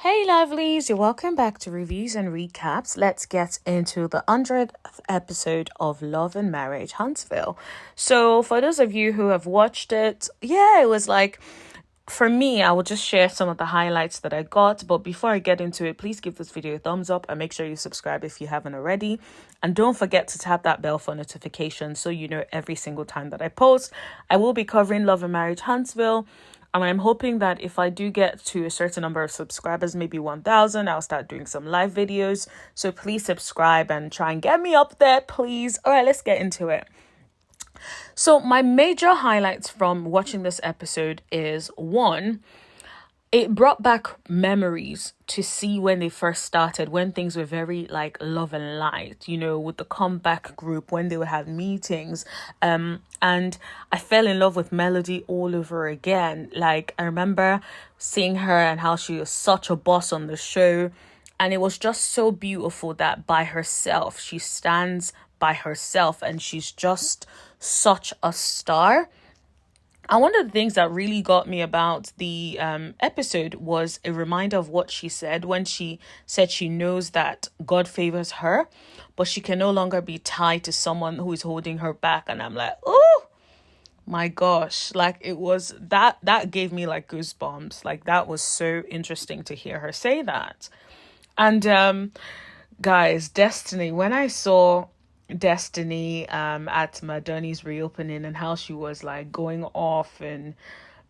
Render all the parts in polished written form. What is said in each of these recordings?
Hey lovelies, you're welcome back to Reviews and Recaps. Let's get into the 100th episode of Love Marriage Huntsville. So for those of you who have watched it, it was like, for me, I will just share some of the highlights that I got. But before I get into it, please give this video a thumbs up and make sure you subscribe if you haven't already. And don't forget to tap that bell for notifications so you know every single time that I post. I will be covering Love Marriage Huntsville. And I'm hoping that if I do get to a certain number of subscribers, maybe 1,000, I'll start doing some live videos. So please subscribe and try and get me up there, please. All right, let's get into it. So my major highlights from watching this episode is, one, it brought back memories to see when they first started, when things were very like love and light, with the comeback group, when they would have meetings. And I fell in love with Melody all over again. Like, I remember seeing her and how she was such a boss on the show. And it was just so beautiful that by herself, she stands by herself and she's just such a star. And one of the things that really got me about the episode was a reminder of what she said when she said she knows that God favors her, but she can no longer be tied to someone who is holding her back. And I'm like, oh my gosh, like it was that gave me like goosebumps. Like that was so interesting to hear her say that. And guys, Destiny, when I saw Destiny at Madoni's reopening and how she was like going off and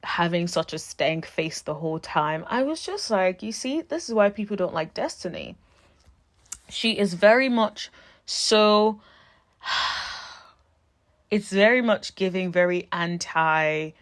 having such a stank face the whole time, I was just like, you see, this is why people don't like Destiny. She is very much so it's very much giving very anti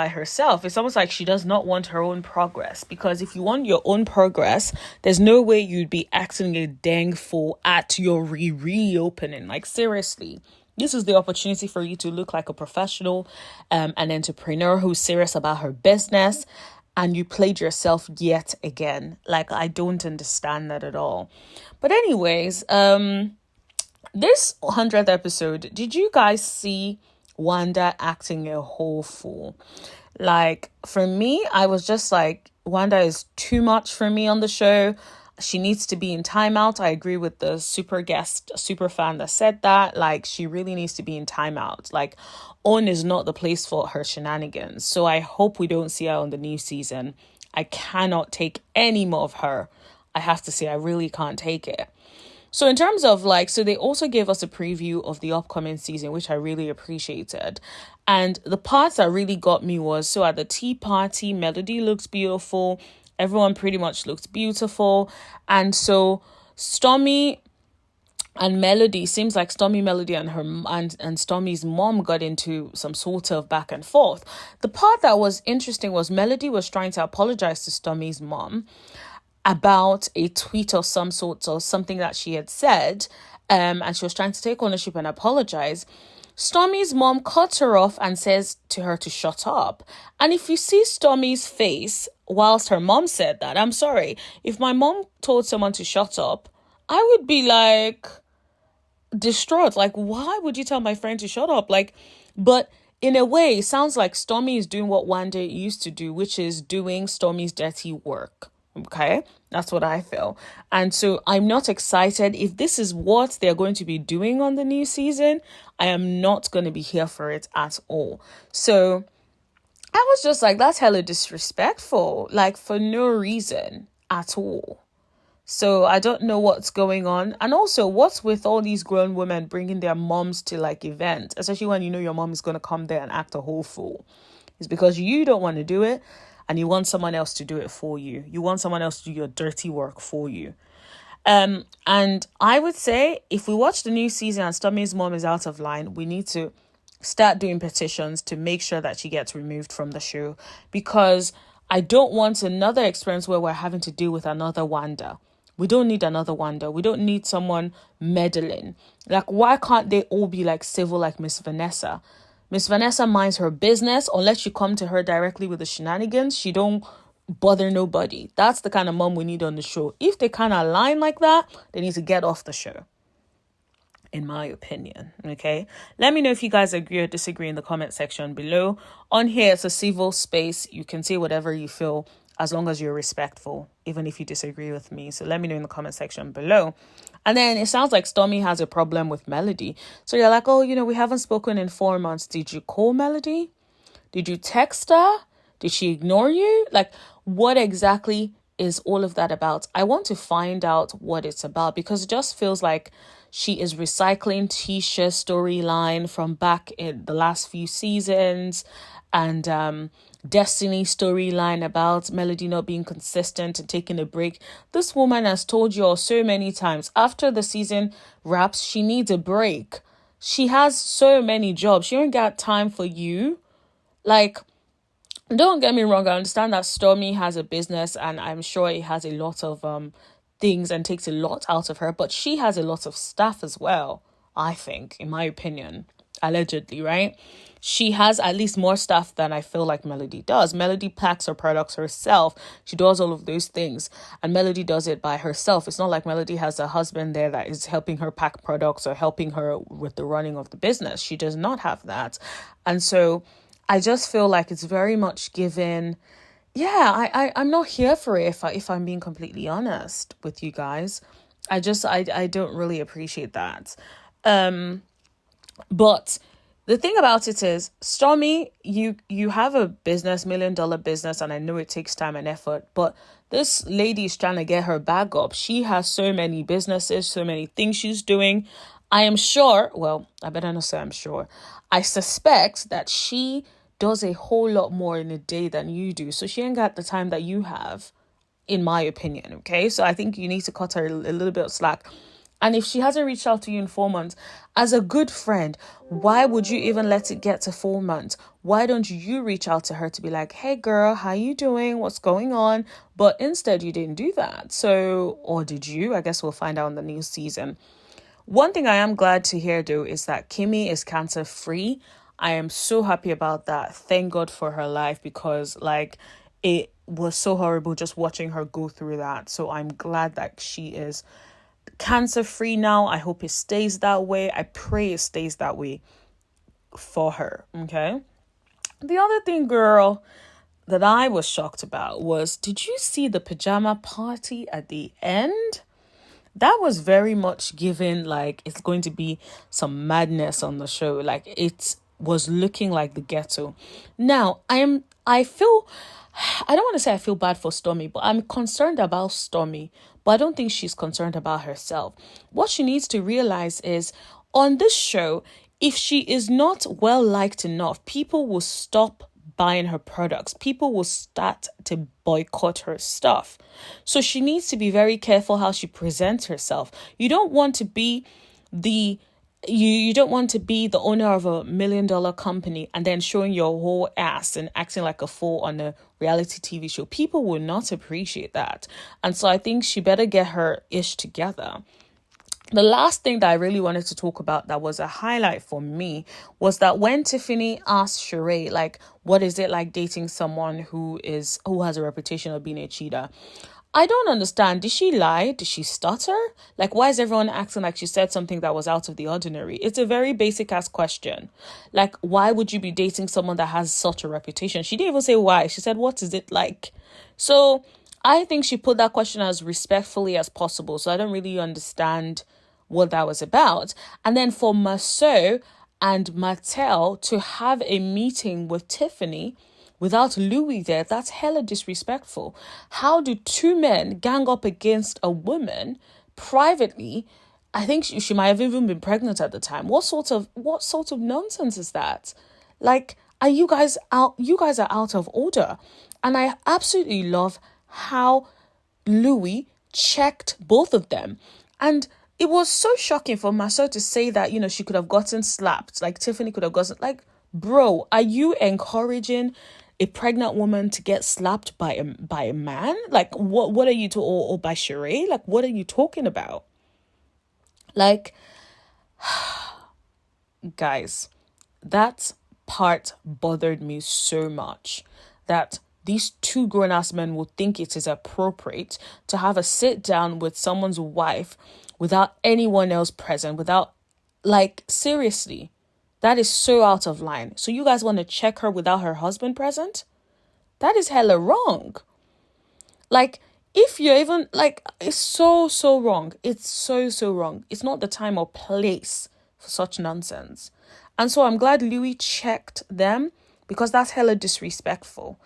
herself. It's almost like she does not want her own progress, because if you want your own progress, there's no way you'd be acting a dang fool at your reopening. Like, seriously, this is the opportunity for you to look like a professional, an entrepreneur who's serious about her business, and you played yourself yet again. Like, I don't understand that at all. But anyways, this 100th episode, did you guys see Wanda acting a whole fool? Like, for me, I was just like, Wanda is too much for me on the show. She needs to be in timeout. I agree with the super fan that said that. Like, she really needs to be in timeout. Like, OWN is not the place for her shenanigans. So I hope we don't see her on the new season. I cannot take any more of her. I have to say, I really can't take it. So in terms of so they also gave us a preview of the upcoming season, which I really appreciated. And the parts that really got me was, so at the tea party, Melody looks beautiful. Everyone pretty much looks beautiful. And so Stormi and Melody, seems like Stormy, Melody and Stormy's mom got into some sort of back and forth. The part that was interesting was Melody was trying to apologize to Stormy's mom about a tweet of some sort or something that she had said, and she was trying to take ownership and apologize. Stormy's mom cuts her off and says to her to shut up. And if you see Stormy's face whilst her mom said that, I'm sorry, if my mom told someone to shut up, I would be like distraught. Like, why would you tell my friend to shut up? Like, but in a way, it sounds like Stormy is doing what Wanda used to do, which is doing Stormy's dirty work. Okay, that's what I feel. And so I'm not excited. If this is what they're going to be doing on the new season, I am not going to be here for it at all. So I was just like, that's hella disrespectful, like for no reason at all. So I don't know what's going on. And also, what's with all these grown women bringing their moms to like events, especially when you know your mom is going to come there and act a whole fool? It's because you don't want to do it. And you want someone else to do it for you. You want someone else to do your dirty work for you. And I would say if we watch the new season and Stormy's mom is out of line, we need to start doing petitions to make sure that she gets removed from the show. Because I don't want another experience where we're having to deal with another Wanda. We don't need another Wanda. We don't need someone meddling. Like, why can't they all be like civil like Miss Vanessa? Miss Vanessa minds her business. Unless you come to her directly with the shenanigans, she don't bother nobody. That's the kind of mom we need on the show. If they kind of align like that, they need to get off the show, in my opinion. Okay, let me know if you guys agree or disagree in the comment section below. On here, it's a civil space. You can say whatever you feel as long as you're respectful, even if you disagree with me. So let me know in the comment section below. And then it sounds like Stormy has a problem with Melody. So you're like, oh, we haven't spoken in 4 months. Did you call Melody? Did you text her? Did she ignore you? Like, what exactly is all of that about? I want to find out what it's about, because it just feels like she is recycling Tisha's storyline from back in the last few seasons, and Destiny storyline about Melody not being consistent and taking a break. This woman has told you all so many times, after the season wraps, she needs a break. She has so many jobs. She don't got time for you. Like, don't get me wrong, I understand that Stormy has a business, and I'm sure it has a lot of things and takes a lot out of her, but she has a lot of staff as well, I think, in my opinion. Allegedly, right? She has at least more staff than I feel like Melody does. Melody packs her products herself. She does all of those things, and Melody does it by herself. It's not like Melody has a husband there that is helping her pack products or helping her with the running of the business. She does not have that. And so I just feel like it's very much given. Yeah, I'm not here for it, if I'm being completely honest with you guys. I don't really appreciate that. But the thing about it is, Stormy, you have a business, $1 million business, and I know it takes time and effort, but this lady is trying to get her bag up. She has so many businesses, so many things she's doing. I am sure, well, I better not say I'm sure. I suspect that she does a whole lot more in a day than you do. So she ain't got the time that you have, in my opinion, okay? So I think you need to cut her a little bit of slack. And if she hasn't reached out to you in 4 months, as a good friend, why would you even let it get to 4 months? Why don't you reach out to her to be like, hey girl, how you doing? What's going on? But instead you didn't do that. So, or did you? I guess we'll find out in the new season. One thing I am glad to hear though is that Kimmy is cancer free. I am so happy about that. Thank God for her life, because like it was so horrible just watching her go through that. So I'm glad that she is cancer free now. I hope it stays that way. I pray it stays that way for her. Okay. The other thing, girl, that I was shocked about was, did you see the pajama party at the end? That was very much given like it's going to be some madness on the show. Like, it was looking like the ghetto. Now, I feel, I don't want to say I feel bad for Stormy, but I'm concerned about Stormy. But I don't think she's concerned about herself. What she needs to realize is, on this show, if she is not well liked enough, people will stop buying her products. People will start to boycott her stuff. So she needs to be very careful how she presents herself. You don't want to be the you don't want to be the owner of a $1 million company and then showing your whole ass and acting like a fool on a reality TV show. People will not appreciate that. And so I think she better get her ish together. The last thing that I really wanted to talk about that was a highlight for me was that when Tiffany asked Sheree, like, what is it like dating someone who has a reputation of being a cheater? I don't understand. Did she lie? Did she stutter? Like, why is everyone acting like she said something that was out of the ordinary? It's a very basic ass question. Like, why would you be dating someone that has such a reputation? She didn't even say why. She said, what is it like? So I think she put that question as respectfully as possible. So I don't really understand what that was about. And then for Marceau and Mattel to have a meeting with Tiffany without Louis there, that's hella disrespectful. How do two men gang up against a woman privately? I think she might have even been pregnant at the time. What sort of nonsense is that? Like, are you guys out? You guys are out of order. And I absolutely love how Louis checked both of them. And it was so shocking for Marceau to say that, she could have gotten slapped. Like, Tiffany could have gotten, like, bro, are you encouraging a pregnant woman to get slapped by a man? Like, what are you or by Sheree? Like, what are you talking about? Like, guys, that part bothered me so much, that these two grown-ass men will think it is appropriate to have a sit down with someone's wife without anyone else present, seriously, that is so out of line. So you guys want to check her without her husband present? That is hella wrong. Like, if you're even like, it's so wrong. It's so wrong. It's not the time or place for such nonsense. And so I'm glad Louis checked them, because that's hella disrespectful.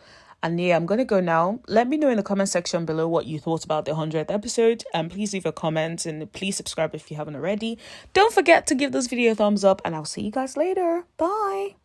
And yeah, I'm gonna go now. Let me know in the comment section below what you thought about the 100th episode, and please leave a comment, and please subscribe if you haven't already. Don't forget to give this video a thumbs up, and I'll see you guys later. Bye.